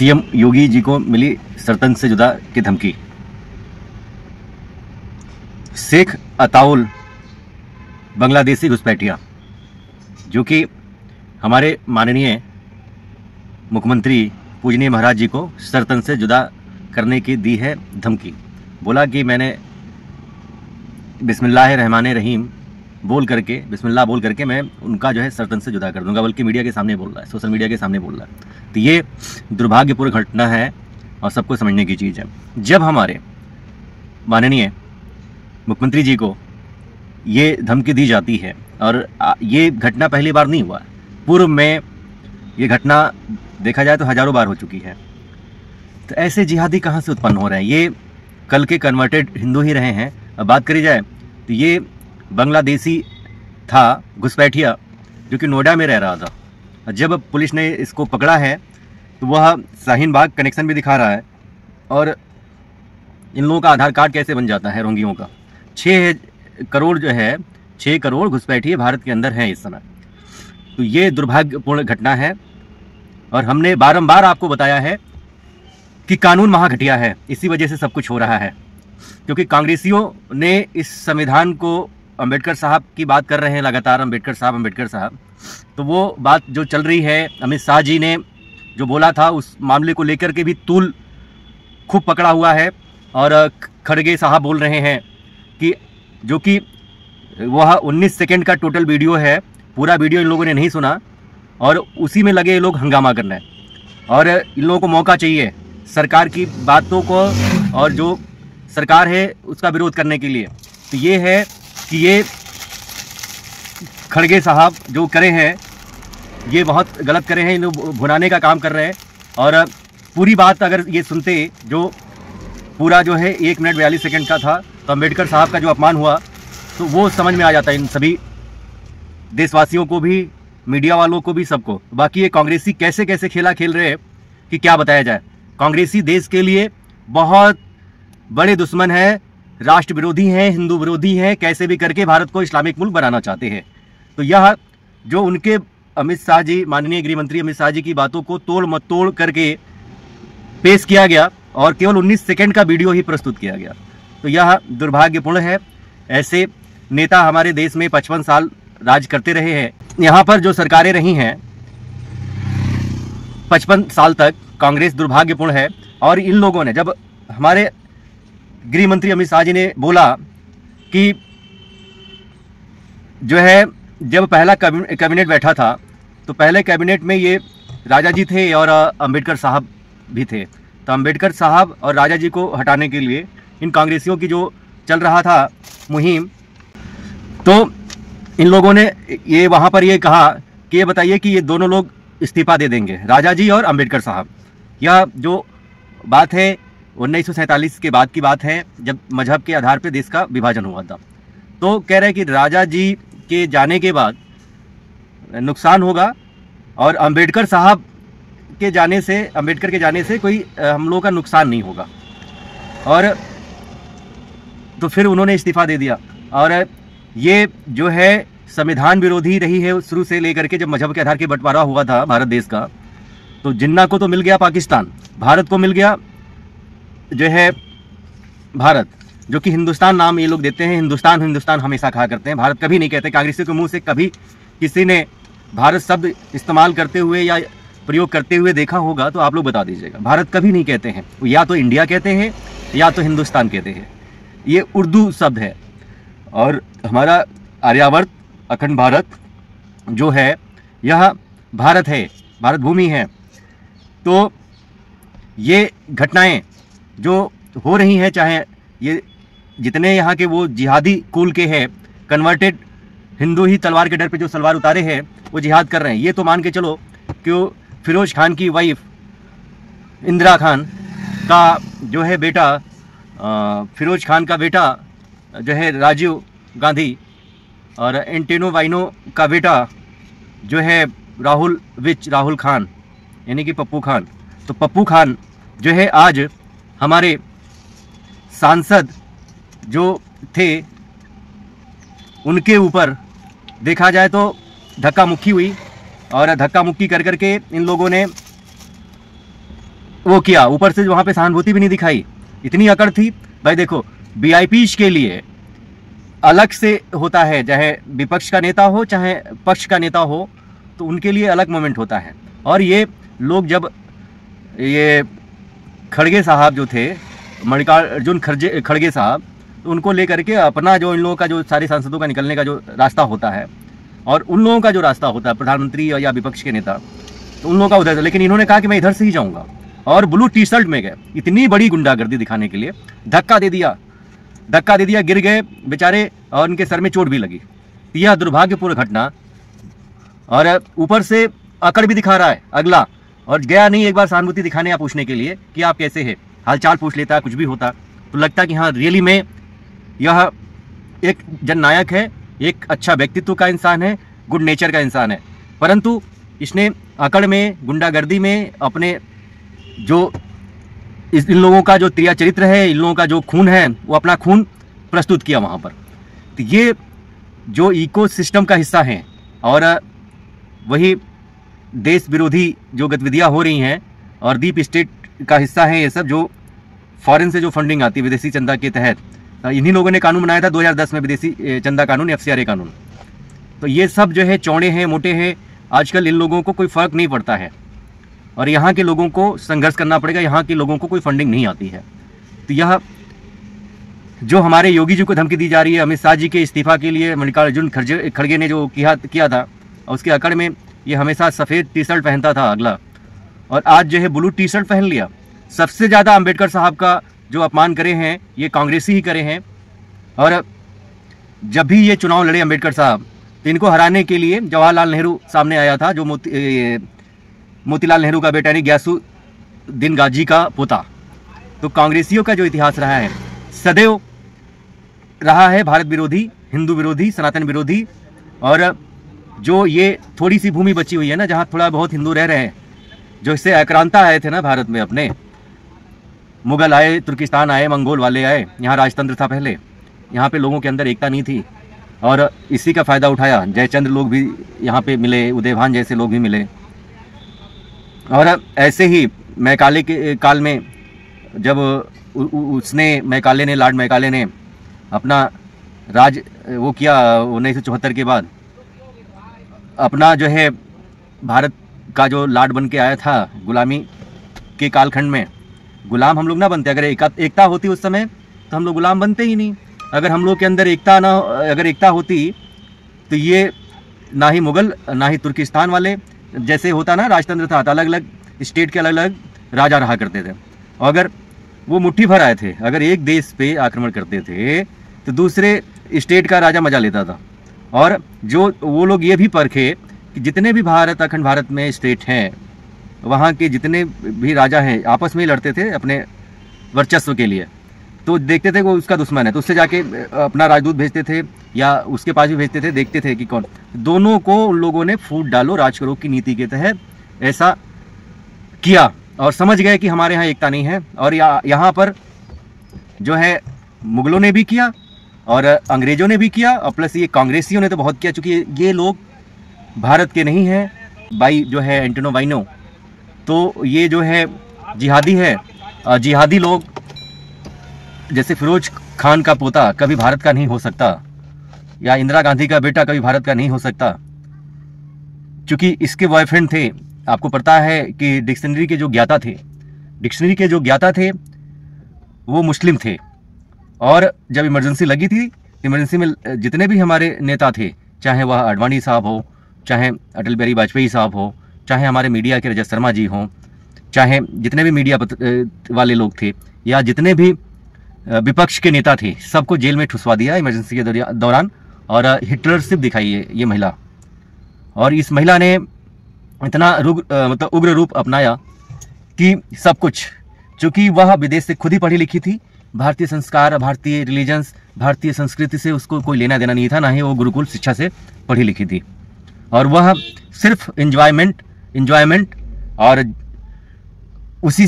CM Yogi ji को मिली सरतंज से जुदा की धमकी। शेख अताउल बांग्लादेशी घुसपैठिया जो कि हमारे माननीय मुख्यमंत्री पूजनीय महाराज जी को सरतंज से जुदा करने की दी है धमकी। बोला कि मैंने बिस्मिल्लाहिर्रहमानिर्रहीम बिस्मिल्लाह बोल करके मैं उनका जो है सरतंज से जुदा कर दूंगा, बल्कि मीडिया के सामने बोल रहा है, सोशल मीडिया के सामने बोल रहा है। तो ये दुर्भाग्यपूर्ण घटना है और सबको समझने की चीज़ है। जब हमारे माननीय मुख्यमंत्री जी को ये धमकी दी जाती है, और ये घटना पहली बार नहीं हुआ, पूर्व में ये घटना देखा जाए तो हजारों बार हो चुकी है। तो ऐसे जिहादी कहाँ से उत्पन्न हो रहे हैं? ये कल के कन्वर्टेड हिंदू ही रहे हैं। अब बात करी जाए तो ये बांग्लादेशी था घुसपैठिया जो कि नोएडा में रह रहा था। जब पुलिस ने इसको पकड़ा है तो वह शाहीन बाग कनेक्शन भी दिखा रहा है। और इन लोगों का आधार कार्ड कैसे बन जाता है रोंगियों का? 6 करोड़ जो है, 6 करोड़ घुसपैठिए भारत के अंदर हैं इस समय। तो ये दुर्भाग्यपूर्ण घटना है और हमने बारंबार आपको बताया है कि कानून महाघटिया है, इसी वजह से सब कुछ हो रहा है। क्योंकि कांग्रेसियों ने इस संविधान को, अंबेडकर साहब की बात कर रहे हैं लगातार, अंबेडकर साहब, तो वो बात जो चल रही है, अमित शाह जी ने जो बोला था उस मामले को लेकर के भी तूल खूब पकड़ा हुआ है। और खड़गे साहब बोल रहे हैं कि जो कि वह 19 सेकंड का टोटल वीडियो है, पूरा वीडियो इन लोगों ने नहीं सुना और उसी में लगे ये लोग हंगामा करने। और इन लोगों को मौका चाहिए सरकार की बातों को और जो सरकार है उसका विरोध करने के लिए। तो ये है कि ये खड़गे साहब जो करे हैं ये बहुत गलत करे हैं, इन भुनाने का काम कर रहे हैं। और पूरी बात अगर ये सुनते, जो पूरा जो है 1 मिनट 42 सेकंड का था, तो अंबेडकर साहब का जो अपमान हुआ तो वो समझ में आ जाता है इन सभी देशवासियों को भी, मीडिया वालों को भी, सबको। बाकी ये कांग्रेसी कैसे कैसे खेला खेल रहे हैं कि क्या बताया जाए। कांग्रेसी देश के लिए बहुत बड़े दुश्मन हैं, राष्ट्र विरोधी हैं, हिंदू विरोधी हैं, कैसे भी करके भारत को इस्लामिक मुल्क बनाना चाहते हैं। तो यह जो उनके अमित शाह जी, माननीय गृह मंत्री अमित शाह जी की बातों को तोड़ मतोड़ करके पेश किया गया और केवल 19 सेकंड का वीडियो ही प्रस्तुत किया गया, तो यह दुर्भाग्यपूर्ण है। ऐसे नेता हमारे देश में 55 साल राज करते रहे हैं। यहाँ पर जो सरकारें रही हैं 55 साल तक, कांग्रेस दुर्भाग्यपूर्ण है। और इन लोगों ने, जब हमारे गृह मंत्री अमित शाह जी ने बोला कि जो है जब पहला कैबिनेट बैठा था तो पहले कैबिनेट में ये राजा जी थे और अंबेडकर साहब भी थे। तो अंबेडकर साहब और राजा जी को हटाने के लिए इन कांग्रेसियों की जो चल रहा था मुहिम, तो इन लोगों ने ये वहाँ पर ये कहा कि ये बताइए कि ये दोनों लोग इस्तीफा दे देंगे, राजा जी और अंबेडकर साहब। यह जो बात है 1947 के बाद की बात है, जब मजहब के आधार पर देश का विभाजन हुआ था। तो कह रहे हैं कि राजा जी के जाने के बाद नुकसान होगा और अंबेडकर साहब के जाने से, अंबेडकर के जाने से कोई हम लोगों का नुकसान नहीं होगा। और तो फिर उन्होंने इस्तीफा दे दिया। और ये जो है संविधान विरोधी रही है शुरू से लेकर के, जब मजहब के आधार के बंटवारा हुआ था भारत देश का, तो जिन्ना को तो मिल गया पाकिस्तान, भारत को मिल गया जो है भारत, जो कि हिंदुस्तान नाम ये लोग देते हैं। हिंदुस्तान हिंदुस्तान हमेशा कहा करते हैं, भारत कभी नहीं कहते। कांग्रेसियों के मुंह से कभी किसी ने भारत शब्द इस्तेमाल करते हुए या प्रयोग करते हुए देखा होगा तो आप लोग बता दीजिएगा। भारत कभी नहीं कहते हैं, या तो इंडिया कहते हैं या तो हिंदुस्तान कहते हैं। ये उर्दू शब्द है। और हमारा आर्यावर्त अखंड भारत जो है, यह भारत है, भारत भूमि है। तो ये घटनाएं जो हो रही हैं, चाहे ये जितने यहाँ के वो जिहादी कुल के हैं, कन्वर्टेड हिंदू ही तलवार के डर पे जो सलवार उतारे हैं वो जिहाद कर रहे हैं। ये तो मान के चलो कि फिरोज खान की वाइफ इंदिरा खान का जो है बेटा, फिरोज खान का बेटा जो है राजीव गांधी, और एंटेनो वाइनो का बेटा जो है राहुल खान, यानी कि पप्पू खान। तो पप्पू खान जो है आज हमारे सांसद जो थे, उनके ऊपर देखा जाए तो धक्का मुक्की हुई। और धक्का मुक्की कर करके इन लोगों ने वो किया, ऊपर से वहाँ पे सहानुभूति भी नहीं दिखाई, इतनी अकड़ थी। भाई देखो, वीआईपीज के लिए अलग से होता है, चाहे विपक्ष का नेता हो चाहे पक्ष का नेता हो, तो उनके लिए अलग मोमेंट होता है। और ये लोग जब ये खड़गे साहब जो थे, मल्लिकार्जुन खड़गे साहब, तो उनको लेकर के अपना जो इन लोगों का जो सारे सांसदों का निकलने का जो रास्ता होता है और उन लोगों का जो रास्ता होता है प्रधानमंत्री या विपक्ष के नेता, तो उन लोगों का उधर था। लेकिन इन्होंने कहा कि मैं इधर से ही जाऊंगा और ब्लू टी शर्ट में गए, इतनी बड़ी गुंडागर्दी दिखाने के लिए धक्का दे दिया, गिर गए बेचारे और उनके सर में चोट भी लगी। यह दुर्भाग्यपूर्ण घटना, और ऊपर से अकड़ भी दिखा रहा है अगला, और गया नहीं एक बार सहानुभूति दिखाने या पूछने के लिए कि आप कैसे हैं, हालचाल पूछ लेता, कुछ भी होता तो लगता कि हाँ रियली में यह एक जननायक है, एक अच्छा व्यक्तित्व का इंसान है, गुड नेचर का इंसान है। परंतु इसने अकड़ में, गुंडागर्दी में अपने जो इन लोगों का जो त्रिया चरित्र है, इन लोगों का जो खून है, वो अपना खून प्रस्तुत किया वहाँ पर। तो ये जो इकोसिस्टम का हिस्सा है और वही देश विरोधी जो गतिविधियाँ हो रही हैं और डीप स्टेट का हिस्सा है ये सब, जो फॉरेन से जो फंडिंग आती है विदेशी चंदा के तहत, इन्हीं लोगों ने कानून बनाया था 2010 में, विदेशी चंदा कानून, FCRA कानून। तो ये सब जो है चौड़े हैं, मोटे हैं, आजकल इन लोगों को कोई फ़र्क नहीं पड़ता है और यहाँ के लोगों को संघर्ष करना पड़ेगा, यहाँ के लोगों को कोई फंडिंग नहीं आती है। तो यह जो हमारे योगी जी को धमकी दी जा रही है, अमित शाह जी के इस्तीफा के लिए मल्लिकार्जुन खड़गे ने जो किया था, और उसके अकड़ में ये हमेशा सफ़ेद टी शर्ट पहनता था अगला, और आज जो है ब्लू टी शर्ट पहन लिया। सबसे ज़्यादा अंबेडकर साहब का जो अपमान करे हैं ये कांग्रेसी ही करे हैं। और जब भी ये चुनाव लड़े अंबेडकर साहब, तो इनको हराने के लिए जवाहरलाल नेहरू सामने आया था, जो मोतीलाल नेहरू का बेटा नहीं, गयासुद्दीन गाजी का पोता। तो कांग्रेसियों का जो इतिहास रहा है, सदैव रहा है भारत विरोधी, हिंदू विरोधी, सनातन विरोधी। और जो ये थोड़ी सी भूमि बची हुई है ना, जहाँ थोड़ा बहुत हिंदू रह रहे हैं, जो इससे आक्रांता आए थे ना भारत में, अपने मुगल आए, तुर्किस्तान आए, मंगोल वाले आए, यहाँ राजतंत्र था पहले, यहाँ पे लोगों के अंदर एकता नहीं थी और इसी का फ़ायदा उठाया। जयचंद्र लोग भी यहाँ पे मिले, उदयभान जैसे लोग भी मिले। और ऐसे ही मैकाले के काल में जब लॉर्ड मैकाले ने अपना राज वो किया 1974 के बाद, अपना जो है भारत का जो लॉर्ड बन के आया था गुलामी के कालखंड में, गुलाम हम लोग ना बनते। अगर एकता होती उस समय तो हम लोग गुलाम बनते ही नहीं। अगर हम लोग के अंदर अगर एकता होती तो ये ना ही मुगल ना ही तुर्किस्तान वाले, जैसे होता ना राजतंत्र था, अलग अलग स्टेट के अलग अलग राजा रहा करते थे। और अगर वो मुट्ठी भर आए थे, अगर एक देश पे आक्रमण करते थे तो दूसरे स्टेट का राजा मजा लेता था। और जो वो लोग ये भी परखे कि जितने भी अखंड भारत में स्टेट हैं, वहाँ के जितने भी राजा हैं आपस में ही लड़ते थे अपने वर्चस्व के लिए। तो देखते थे वो उसका दुश्मन है तो उससे जाके अपना राजदूत भेजते थे या उसके पास भी भेजते थे, देखते थे कि कौन। दोनों को उन लोगों ने फूट डालो राज करो की नीति के तहत ऐसा किया और समझ गए कि हमारे यहाँ एकता नहीं है। और यहाँ पर जो है मुगलों ने भी किया और अंग्रेजों ने भी किया और प्लस ये कांग्रेसियों ने तो बहुत किया, चूँकि ये लोग भारत के नहीं हैं। बाई जो है एंटोनो वाइनो, तो ये जो है जिहादी है। जिहादी लोग जैसे फिरोज खान का पोता कभी भारत का नहीं हो सकता या इंदिरा गांधी का बेटा कभी भारत का नहीं हो सकता, क्योंकि इसके बॉयफ्रेंड थे। आपको पता है कि डिक्शनरी के जो ज्ञाता थे वो मुस्लिम थे। और जब इमरजेंसी लगी थी, इमरजेंसी में जितने भी हमारे नेता थे, चाहे वह आडवाणी साहब हो, चाहे अटल बिहारी वाजपेयी साहब हो, चाहे हमारे मीडिया के रजत शर्मा जी हों, चाहे जितने भी मीडिया वाले लोग थे या जितने भी विपक्ष के नेता थे, सबको जेल में ठुसवा दिया इमरजेंसी के दौरान। और हिटलरशिप दिखाई है ये महिला, और इस महिला ने इतना मतलब उग्र रूप अपनाया कि सब कुछ, चूँकि वह विदेश से खुद ही पढ़ी लिखी थी, भारतीय संस्कार, भारतीय रिलीजन्स, भारतीय संस्कृति से उसको कोई लेना देना नहीं था, ना ही वो गुरुकुल शिक्षा से पढ़ी लिखी थी। और वह सिर्फ एंजॉयमेंट और उसी